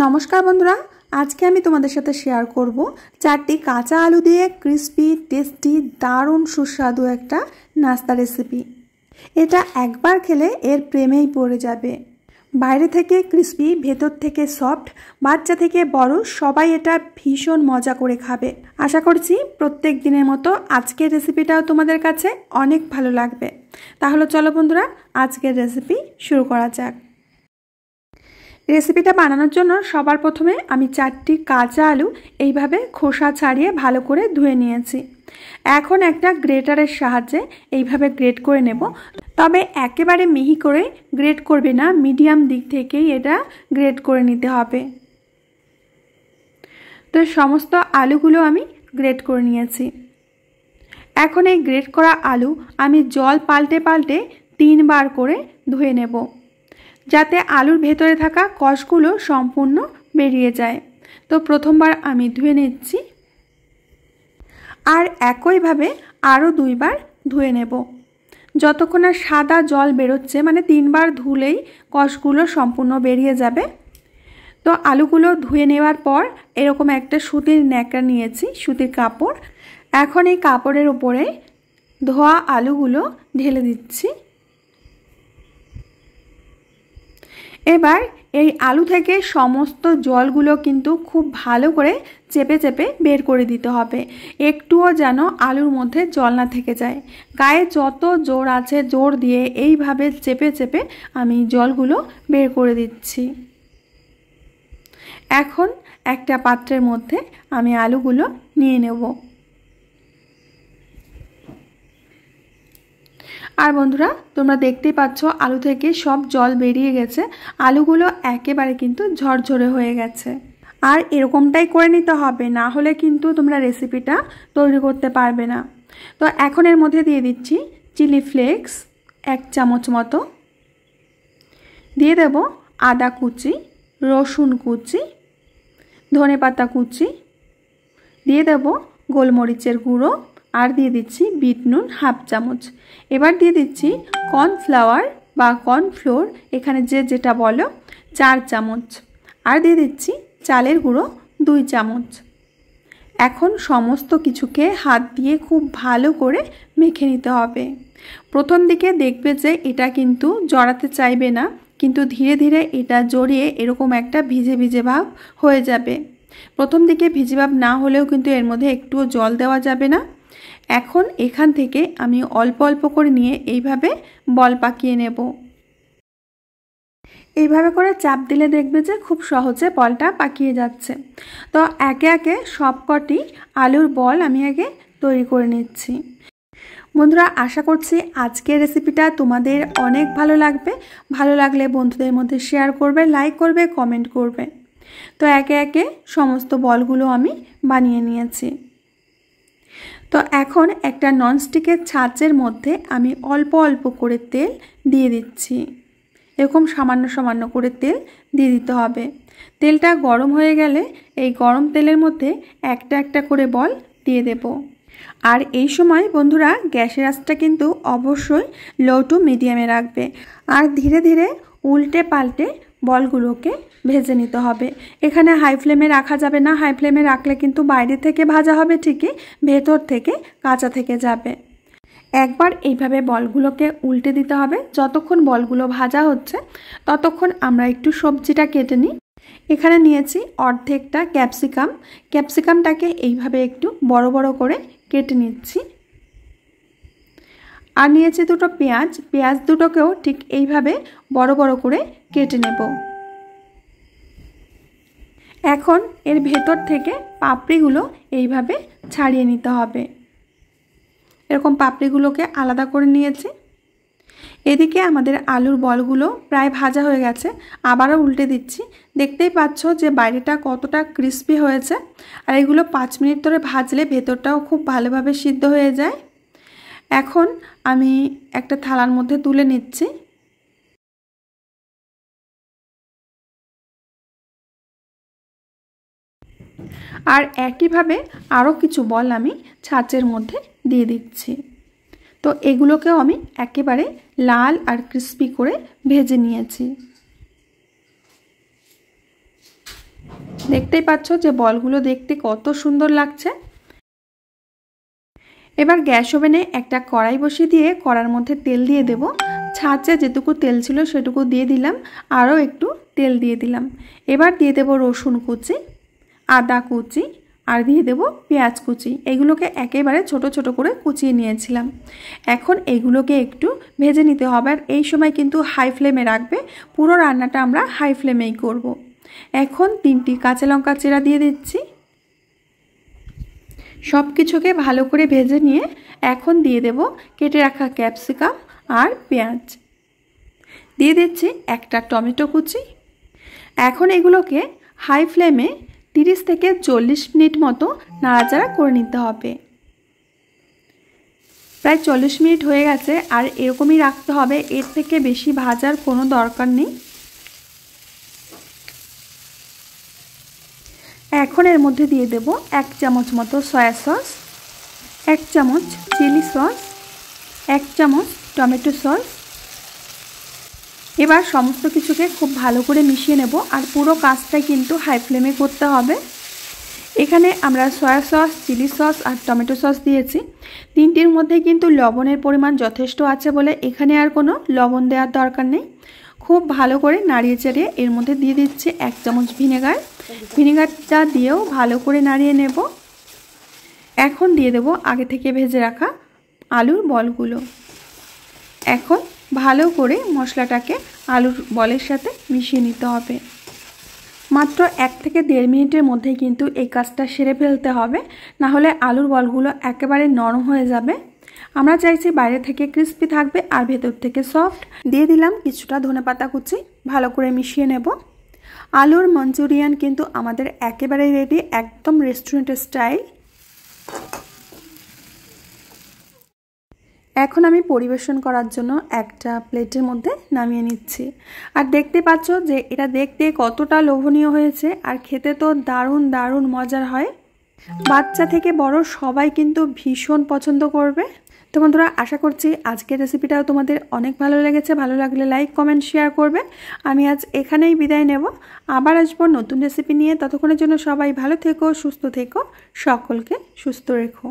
नमस्कार बंधुरा आज के आमी तोमादेर साथे शेयर करब चारटी काँचा आलू दिए क्रिस्पी टेस्टी दारुण सुस्वादु एकटा नास्ता रेसिपि। एटा एकबार खेले एर प्रेमेई पड़े जाबे। बाइरे थेके क्रिस्पी भेतर थेके सफ्ट बाच्चा थेके बड़ो सबाई एटा भीषण मजा करे खाबे। आशा करछि प्रत्येक दिनेर मतो आजकेर रेसिपिटाओ तोमादेर काछे अनेक भालो लागबे। ताहले चलो बंधुरा आजकेर रेसिपि शुरू करा जाक। रेसिपिटा बानानोर जोन्नो सबार प्रथमे आमी चारटी काँचा आलू एइभाবে খোসা ছাড়িয়ে ভালো করে ধুয়ে নিয়েছি। এখন একটা গ্রেটারের সাহায্যে এইভাবে গ্রেট করে নেব। তবে একেবারে মিহি করে গ্রেট করবে না, মিডিয়াম দিক থেকেই এটা গ্রেট করে নিতে হবে। তো সমস্ত আলুগুলো আমি গ্রেট করে নিয়েছি। এখন এই গ্রেট করা আলু আমি জল পাল্টে পাল্টে 3 বার করে ধুয়ে নেব, যাতে আলুর ভেতরে থাকা কষগুলো সম্পূর্ণ বেরিয়ে যায়। তো প্রথমবার আমি ধুয়ে নিচ্ছি আর একইভাবে আরও 2 বার ধুয়ে নেব, যতক্ষণ না সাদা জল বেরোচ্ছে, মানে 3 বার ধুলেই কষগুলো সম্পূর্ণ বেরিয়ে যাবে। তো আলুগুলো ধুয়ে নেওয়ার পর এরকম একটা সুতির ন্যাকড়া নিয়েছি, সুতির কাপড়। এখন এই কাপড়ের উপরে ধোয়া আলুগুলো ঢেলে দিচ্ছি। এবার এই আলু থেকে সমস্ত জলগুলো কিন্তু খুব ভালো করে চেপে চেপে বের করে দিতে হবে, একটুও যেন আলুর মধ্যে জল না থেকে যায়। গায়ে যত জোর আছে জোর দিয়ে এইভাবে চেপে চেপে আমি জলগুলো বের করে দিচ্ছি। এখন একটা পাত্রের মধ্যে আমি আলুগুলো নিয়ে নেব। আর বন্ধুরা তোমরা দেখতেই পাচ্ছ আলু থেকে সব জল বেরিয়ে গেছে, আলুগুলো একেবারে কিন্তু ঝরঝরে হয়ে গেছে। আর এরকমটাই করে নিতে হবে, না হলে কিন্তু তোমরা রেসিপিটা তৈরি করতে পারবে না। তো এখন এর মধ্যে দিয়ে দিচ্ছি চিলি ফ্লেক্স 1 চামচ মতো, দিয়ে দেব আদা কুচি, রসুন কুচি, ধনেপাতা কুচি, দিয়ে দেব গোলমরিচের গুঁড়ো, আর দিয়ে দিচ্ছি বিট নুন 1/2 চামচ। এবার দিয়ে দিচ্ছি কর্নফ্লাওয়ার বা কর্নফ্লোর, এখানে যে যেটা বলো, 4 চামচ। আর দিয়ে দিচ্ছি চালের গুঁড়ো 2 চামচ। এখন সমস্ত কিছুকে হাত দিয়ে খুব ভালো করে মেখে নিতে হবে। প্রথম দিকে দেখবে যে এটা কিন্তু জড়াতে চাইবে না, কিন্তু ধীরে ধীরে এটা জড়িয়ে এরকম একটা ভিজে ভিজে ভাব হয়ে যাবে। প্রথম দিকে ভিজে ভাব না হলেও কিন্তু এর মধ্যে একটুও জল দেওয়া যাবে না। এখন এখান থেকে আমি অল্প অল্প করে নিয়ে এইভাবে বল পাকিয়ে নেব। এইভাবে করে চাপ দিলে দেখবে যে খুব সহজে বলটা পাকিয়ে যাচ্ছে। তো একে একে সবকটি আলুর বল আমি আগে তৈরি করে নিচ্ছি। বন্ধুরা আশা করছি আজকের রেসিপিটা তোমাদের অনেক ভালো লাগবে। ভালো লাগলে বন্ধুদের মধ্যে শেয়ার করবে, লাইক করবে, কমেন্ট করবে। তো একে একে সমস্ত বলগুলো আমি বানিয়ে নিয়েছি। তো এখন একটা ননস্টিকের ছাঁচের মধ্যে আমি অল্প অল্প করে তেল দিয়ে দিচ্ছি। এরকম সামান্য সামান্য করে তেল দিয়ে দিতে হবে। তেলটা গরম হয়ে গেলে এই গরম তেলের মধ্যে একটা একটা করে বল দিয়ে দেব। আর এই সময় বন্ধুরা গ্যাসের আঁচটা কিন্তু অবশ্যই লো টু মিডিয়ামে রাখবে, আর ধীরে ধীরে উল্টে পাল্টে বলগুলোকে ভেজে নিতে হবে। এখানে হাই ফ্লেমে রাখা যাবে না, হাই ফ্লেমে রাখলে কিন্তু বাইরে থেকে ভাজা হবে ঠিকই, ভেতর থেকে কাঁচা থেকে যাবে। একবার এইভাবে বলগুলোকে উল্টে দিতে হবে। যতক্ষণ বলগুলো ভাজা হচ্ছে ততক্ষণ আমরা একটু সবজিটা কেটে নিই। এখানে নিয়েছি অর্ধেকটা ক্যাপসিকাম, ক্যাপসিকামটাকে এইভাবে একটু বড় বড় করে কেটে নিচ্ছি। আর নিয়েছি দুটো পেঁয়াজ, পেঁয়াজ দুটোকেও ঠিক এইভাবে বড় বড় করে কেটে নেব। এখন এর ভেতর থেকে পাপড়িগুলো এইভাবে ছাড়িয়ে নিতে হবে। এরকম পাপড়িগুলোকে আলাদা করে নিয়েছি। এদিকে আমাদের আলুর বলগুলো প্রায় ভাজা হয়ে গেছে, আবারও উল্টে দিচ্ছি। দেখতেই পাচ্ছ যে বাইরেটা কতটা ক্রিস্পি হয়েছে। আর এগুলো 5 মিনিট ধরে ভাজলে ভেতরটাও খুব ভালোভাবে সিদ্ধ হয়ে যায়। এখন আমি একটা থালার মধ্যে তুলে নিচ্ছি। আর একইভাবে আরও কিছু বল আমি ছাঁচের মধ্যে দিয়ে দিচ্ছি। তো এগুলোকেও আমি একেবারে লাল আর ক্রিস্পি করে ভেজে নিয়েছি। দেখতেই পাচ্ছ যে বলগুলো দেখতে কত সুন্দর লাগছে। এবার গ্যাস ওভেনে একটা কড়াই বসিয়ে দিয়ে কড়ার মধ্যে তেল দিয়ে দেব। ছাঁচে যেটুকু তেল ছিল সেটুকু দিয়ে দিলাম, আরও একটু তেল দিয়ে দিলাম। এবার দিয়ে দেব রসুন কুচি, আদা কুচি, আর দিয়ে দেব পেঁয়াজ কুচি। এগুলোকে একেবারে ছোট ছোট করে কুচিয়ে নিয়েছিলাম। এখন এগুলোকে একটু ভেজে নিতে হবে, আর এই সময় কিন্তু হাই ফ্লেমে রাখবে। পুরো রান্নাটা আমরা হাই ফ্লেমেই করব। এখন 3টি কাঁচা লঙ্কা চেরা দিয়ে দিচ্ছি। সব কিছুকে ভালো করে ভেজে নিয়ে এখন দিয়ে দেব কেটে রাখা ক্যাপসিকাম আর পেঁয়াজ। দিয়ে দিচ্ছি একটা টমেটো কুচি। এখন এগুলোকে হাই ফ্লেমে 30 থেকে 40 মিনিট মতো নাড়াচাড়া করে নিতে হবে। প্রায় 40 মিনিট হয়ে গেছে, আর এরকমই রাখতে হবে, এর থেকে বেশি ভাজার কোনো দরকার নেই। এখন এর মধ্যে দিয়ে দেব 1 চামচ মতো সয়া সস, 1 চামচ চিলি সস, 1 চামচ টমেটো সস। এবার সমস্ত কিছুকে খুব ভালো করে মিশিয়ে নেব, আর পুরো কাজটাই কিন্তু হাই ফ্লেমে করতে হবে। এখানে আমরা সয়া সস, চিলি সস আর টমেটো সস দিয়েছি। 3টির মধ্যে কিন্তু লবণের পরিমাণ যথেষ্ট আছে বলে এখানে আর কোনো লবণ দেওয়ার দরকার নেই। খুব ভালো করে নাড়িয়ে চাড়িয়ে এর মধ্যে দিয়ে দিচ্ছি 1 চামচ ভিনেগার। ভিনেগারটা দিয়েও ভালো করে নাড়িয়ে নেব। এখন দিয়ে দেব আগে থেকে ভেজে রাখা আলুর বলগুলো। এখন ভালো করে মশলাটাকে আলুর বলের সাথে মিশিয়ে নিতে হবে। মাত্র 1 থেকে 1.5 মিনিটের মধ্যে কিন্তু এই কাজটা সেরে ফেলতে হবে, না হলে আলুর বলগুলো একেবারে নরম হয়ে যাবে। আমরা চাইছি বাইরে থেকে ক্রিস্পি থাকবে আর ভেতর থেকে সফট। দিয়ে দিলাম কিছুটা ধনেপাতা কুচি, ভালো করে মিশিয়ে নেব। আলুর মাঞ্চুরিয়ান কিন্তু আমাদের একেবারে রেডি, একদম রেস্টুরেন্টের স্টাইল। এখন আমি পরিবেশন করার জন্য একটা প্লেটের মধ্যে নামিয়ে নিচ্ছি। আর দেখতে পাচ্ছ যে এটা দেখতে কতটা লোভনীয় হয়েছে, আর খেতে তো দারুণ দারুণ মজার হয়। বাচ্চা থেকে বড় সবাই কিন্তু ভীষণ পছন্দ করবে। তো বন্ধুরা, আশা করছি আজকের রেসিপিটাও তোমাদের অনেক ভালো লেগেছে। ভালো লাগলে লাইক, কমেন্ট, শেয়ার করবে। আমি আজ এখানেই বিদায় নেব, আবার আসবো নতুন রেসিপি নিয়ে। ততক্ষণের জন্য সবাই ভালো থেকো, সুস্থ থেকো, সকলকে সুস্থ রেখো।